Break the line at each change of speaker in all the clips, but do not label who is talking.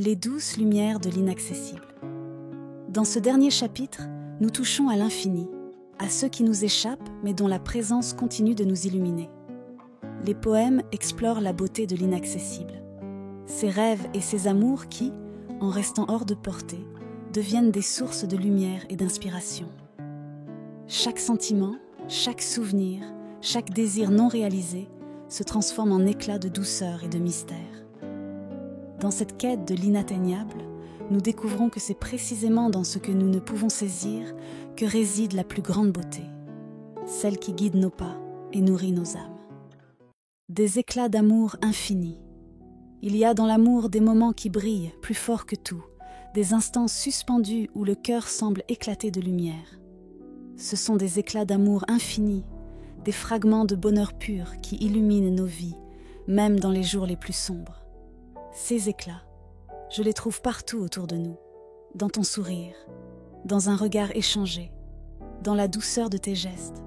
Les douces lumières de l'inaccessible. Dans ce dernier chapitre, nous touchons à l'infini, à ceux qui nous échappent mais dont la présence continue de nous illuminer. Les poèmes explorent la beauté de l'inaccessible, ces rêves et ces amours qui, en restant hors de portée, deviennent des sources de lumière et d'inspiration. Chaque sentiment, chaque souvenir, chaque désir non réalisé se transforme en éclat de douceur et de mystère. Dans cette quête de l'inatteignable, nous découvrons que c'est précisément dans ce que nous ne pouvons saisir que réside la plus grande beauté, celle qui guide nos pas et nourrit nos âmes. Des éclats d'amour infinis. Il y a dans l'amour des moments qui brillent plus fort que tout, des instants suspendus où le cœur semble éclater de lumière. Ce sont des éclats d'amour infinis, des fragments de bonheur pur qui illuminent nos vies, même dans les jours les plus sombres. Ces éclats, je les trouve partout autour de nous, dans ton sourire, dans un regard échangé, dans la douceur de tes gestes.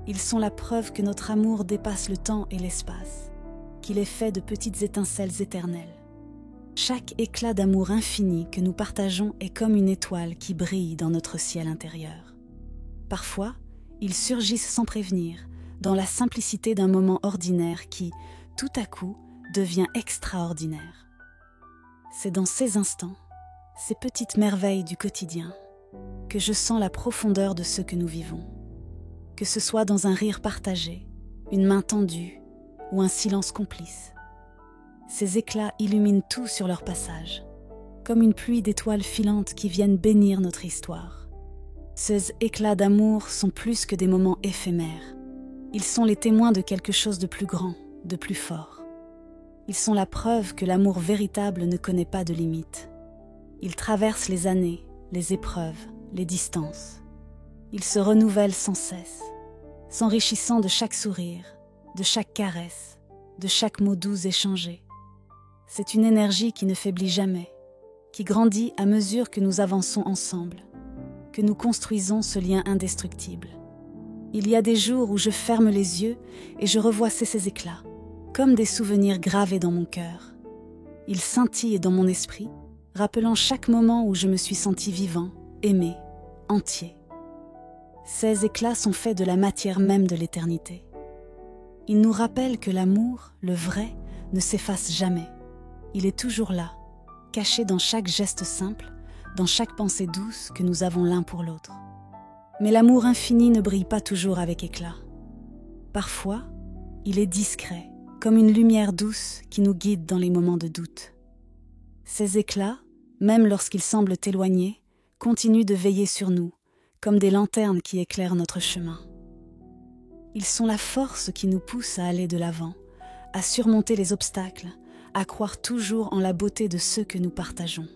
Ils sont la preuve que notre amour dépasse le temps et l'espace, qu'il est fait de petites étincelles éternelles. Chaque éclat d'amour infini que nous partageons est comme une étoile qui brille dans notre ciel intérieur. Parfois, ils surgissent sans prévenir, dans la simplicité d'un moment ordinaire qui, tout à coup, devient extraordinaire. C'est dans ces instants, ces petites merveilles du quotidien, que je sens la profondeur de ce que nous vivons. Que ce soit dans un rire partagé, une main tendue ou un silence complice. Ces éclats illuminent tout sur leur passage, comme une pluie d'étoiles filantes qui viennent bénir notre histoire. Ces éclats d'amour sont plus que des moments éphémères. Ils sont les témoins de quelque chose de plus grand, de plus fort. Ils sont la preuve que l'amour véritable ne connaît pas de limites. Il traverse les années, les épreuves, les distances. Il se renouvelle sans cesse, s'enrichissant de chaque sourire, de chaque caresse, de chaque mot doux échangé. C'est une énergie qui ne faiblit jamais, qui grandit à mesure que nous avançons ensemble, que nous construisons ce lien indestructible. Il y a des jours où je ferme les yeux et je revois ces éclats, comme des souvenirs gravés dans mon cœur. Ils scintillent dans mon esprit, rappelant chaque moment où je me suis senti vivant, aimé, entier. Ces éclats sont faits de la matière même de l'éternité. Ils nous rappellent que l'amour, le vrai, ne s'efface jamais. Il est toujours là, caché dans chaque geste simple, dans chaque pensée douce que nous avons l'un pour l'autre. Mais l'amour infini ne brille pas toujours avec éclat. Parfois, il est discret, comme une lumière douce qui nous guide dans les moments de doute. Ces éclats, même lorsqu'ils semblent éloignés, continuent de veiller sur nous, comme des lanternes qui éclairent notre chemin. Ils sont la force qui nous pousse à aller de l'avant, à surmonter les obstacles, à croire toujours en la beauté de ceux que nous partageons.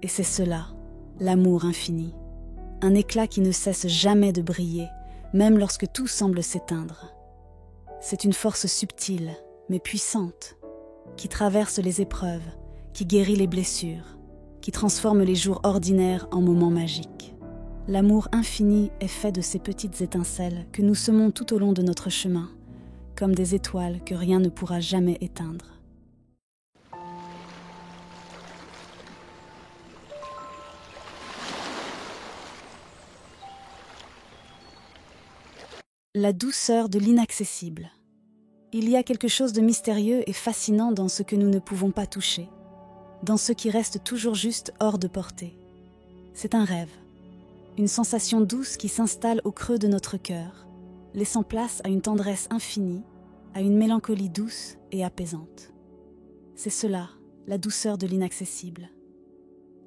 Et c'est cela, l'amour infini, un éclat qui ne cesse jamais de briller, même lorsque tout semble s'éteindre. C'est une force subtile, mais puissante, qui traverse les épreuves, qui guérit les blessures, qui transforme les jours ordinaires en moments magiques. L'amour infini est fait de ces petites étincelles que nous semons tout au long de notre chemin, comme des étoiles que rien ne pourra jamais éteindre. La douceur de l'inaccessible. Il y a quelque chose de mystérieux et fascinant dans ce que nous ne pouvons pas toucher, dans ce qui reste toujours juste hors de portée. C'est un rêve, une sensation douce qui s'installe au creux de notre cœur, laissant place à une tendresse infinie, à une mélancolie douce et apaisante. C'est cela, la douceur de l'inaccessible.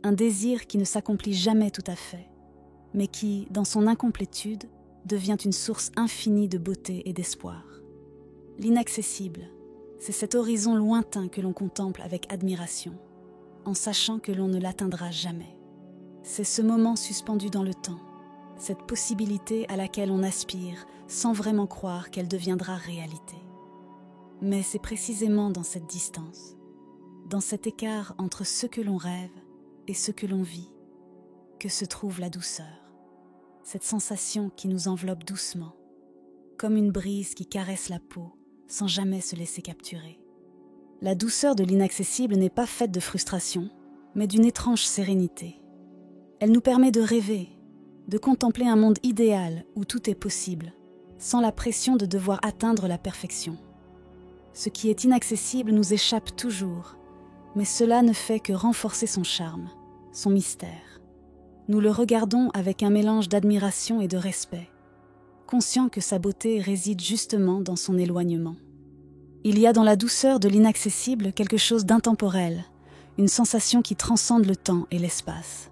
Un désir qui ne s'accomplit jamais tout à fait, mais qui, dans son incomplétude, devient une source infinie de beauté et d'espoir. L'inaccessible, c'est cet horizon lointain que l'on contemple avec admiration, en sachant que l'on ne l'atteindra jamais. C'est ce moment suspendu dans le temps, cette possibilité à laquelle on aspire sans vraiment croire qu'elle deviendra réalité. Mais c'est précisément dans cette distance, dans cet écart entre ce que l'on rêve et ce que l'on vit, que se trouve la douceur. Cette sensation qui nous enveloppe doucement, comme une brise qui caresse la peau sans jamais se laisser capturer. La douceur de l'inaccessible n'est pas faite de frustration, mais d'une étrange sérénité. Elle nous permet de rêver, de contempler un monde idéal où tout est possible, sans la pression de devoir atteindre la perfection. Ce qui est inaccessible nous échappe toujours, mais cela ne fait que renforcer son charme, son mystère. Nous le regardons avec un mélange d'admiration et de respect, conscients que sa beauté réside justement dans son éloignement. Il y a dans la douceur de l'inaccessible quelque chose d'intemporel, une sensation qui transcende le temps et l'espace.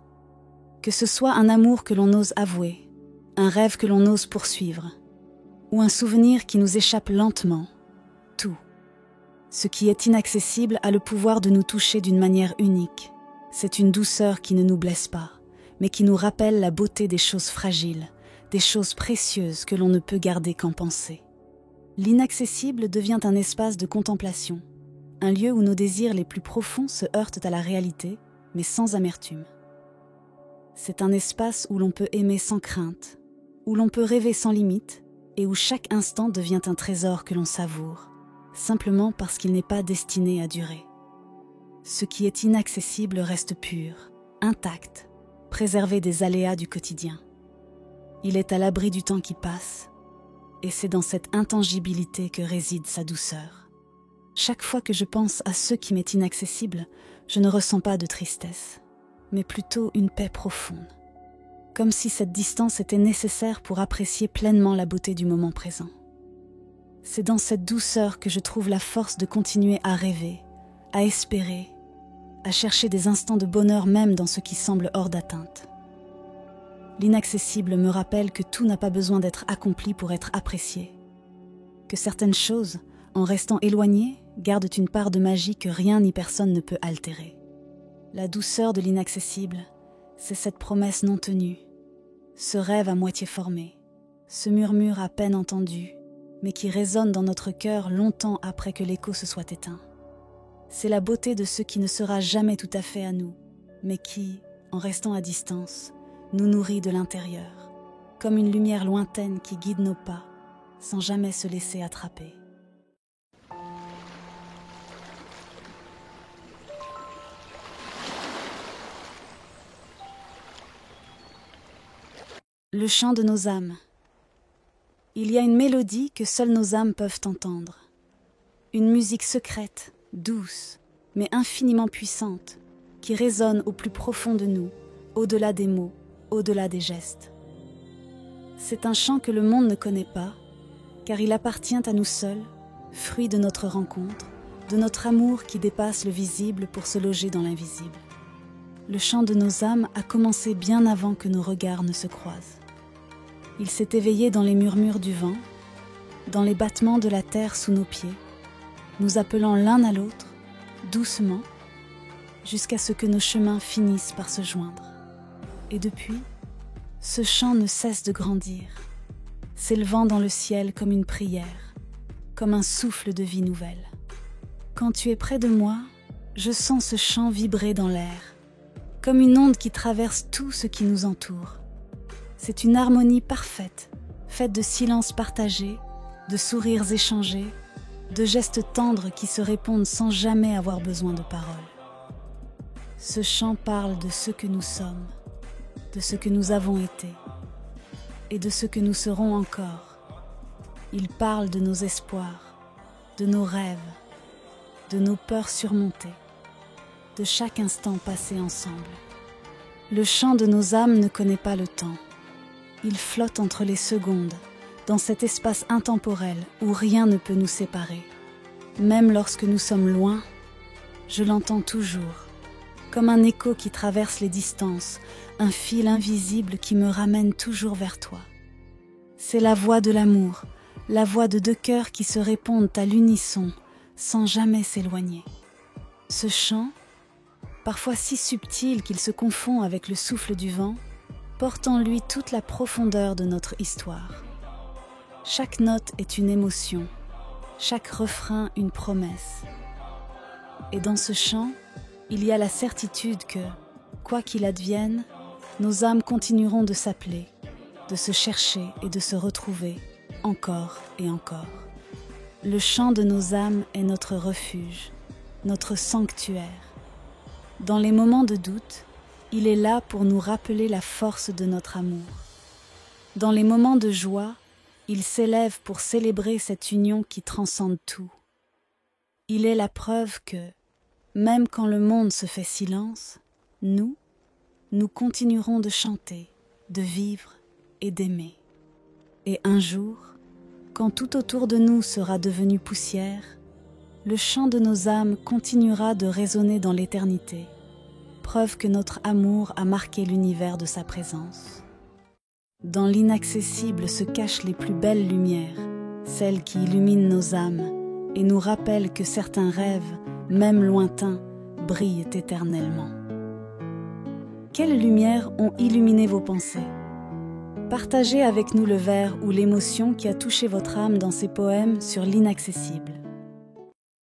Que ce soit un amour que l'on ose avouer, un rêve que l'on ose poursuivre, ou un souvenir qui nous échappe lentement, tout. Ce qui est inaccessible a le pouvoir de nous toucher d'une manière unique. C'est une douceur qui ne nous blesse pas, mais qui nous rappelle la beauté des choses fragiles, des choses précieuses que l'on ne peut garder qu'en pensée. L'inaccessible devient un espace de contemplation, un lieu où nos désirs les plus profonds se heurtent à la réalité, mais sans amertume. C'est un espace où l'on peut aimer sans crainte, où l'on peut rêver sans limite et où chaque instant devient un trésor que l'on savoure, simplement parce qu'il n'est pas destiné à durer. Ce qui est inaccessible reste pur, intact, préservé des aléas du quotidien. Il est à l'abri du temps qui passe, et c'est dans cette intangibilité que réside sa douceur. Chaque fois que je pense à ce qui m'est inaccessible, je ne ressens pas de tristesse, mais plutôt une paix profonde, comme si cette distance était nécessaire pour apprécier pleinement la beauté du moment présent. C'est dans cette douceur que je trouve la force de continuer à rêver, à espérer, à chercher des instants de bonheur même dans ce qui semble hors d'atteinte. L'inaccessible me rappelle que tout n'a pas besoin d'être accompli pour être apprécié, que certaines choses, en restant éloignées, gardent une part de magie que rien ni personne ne peut altérer. La douceur de l'inaccessible, c'est cette promesse non tenue, ce rêve à moitié formé, ce murmure à peine entendu, mais qui résonne dans notre cœur longtemps après que l'écho se soit éteint. C'est la beauté de ce qui ne sera jamais tout à fait à nous, mais qui, en restant à distance, nous nourrit de l'intérieur, comme une lumière lointaine qui guide nos pas, sans jamais se laisser attraper. Le chant de nos âmes. Il y a une mélodie que seules nos âmes peuvent entendre. Une musique secrète, douce, mais infiniment puissante, qui résonne au plus profond de nous, au-delà des mots, au-delà des gestes. C'est un chant que le monde ne connaît pas, car il appartient à nous seuls, fruit de notre rencontre, de notre amour qui dépasse le visible pour se loger dans l'invisible. Le chant de nos âmes a commencé bien avant que nos regards ne se croisent. Il s'est éveillé dans les murmures du vent, dans les battements de la terre sous nos pieds, nous appelant l'un à l'autre, doucement, jusqu'à ce que nos chemins finissent par se joindre. Et depuis, ce chant ne cesse de grandir, s'élevant dans le ciel comme une prière, comme un souffle de vie nouvelle. Quand tu es près de moi, je sens ce chant vibrer dans l'air, comme une onde qui traverse tout ce qui nous entoure. C'est une harmonie parfaite, faite de silences partagés, de sourires échangés, de gestes tendres qui se répondent sans jamais avoir besoin de paroles. Ce chant parle de ce que nous sommes, de ce que nous avons été et de ce que nous serons encore. Il parle de nos espoirs, de nos rêves, de nos peurs surmontées, de chaque instant passé ensemble. Le chant de nos âmes ne connaît pas le temps. Il flotte entre les secondes, dans cet espace intemporel où rien ne peut nous séparer. Même lorsque nous sommes loin, je l'entends toujours, comme un écho qui traverse les distances, un fil invisible qui me ramène toujours vers toi. C'est la voix de l'amour, la voix de deux cœurs qui se répondent à l'unisson, sans jamais s'éloigner. Ce chant, parfois si subtil qu'il se confond avec le souffle du vent, porte en lui toute la profondeur de notre histoire. Chaque note est une émotion, chaque refrain une promesse. Et dans ce chant, il y a la certitude que, quoi qu'il advienne, nos âmes continueront de s'appeler, de se chercher et de se retrouver, encore et encore. Le chant de nos âmes est notre refuge, notre sanctuaire. Dans les moments de doute, il est là pour nous rappeler la force de notre amour. Dans les moments de joie, il s'élève pour célébrer cette union qui transcende tout. Il est la preuve que, même quand le monde se fait silence, nous continuerons de chanter, de vivre et d'aimer. Et un jour, quand tout autour de nous sera devenu poussière, le chant de nos âmes continuera de résonner dans l'éternité, preuve que notre amour a marqué l'univers de sa présence. Dans l'inaccessible se cachent les plus belles lumières, celles qui illuminent nos âmes et nous rappellent que certains rêves, même lointains, brillent éternellement. Quelles lumières ont illuminé vos pensées? Partagez avec nous le vers ou l'émotion qui a touché votre âme dans ces poèmes sur l'inaccessible.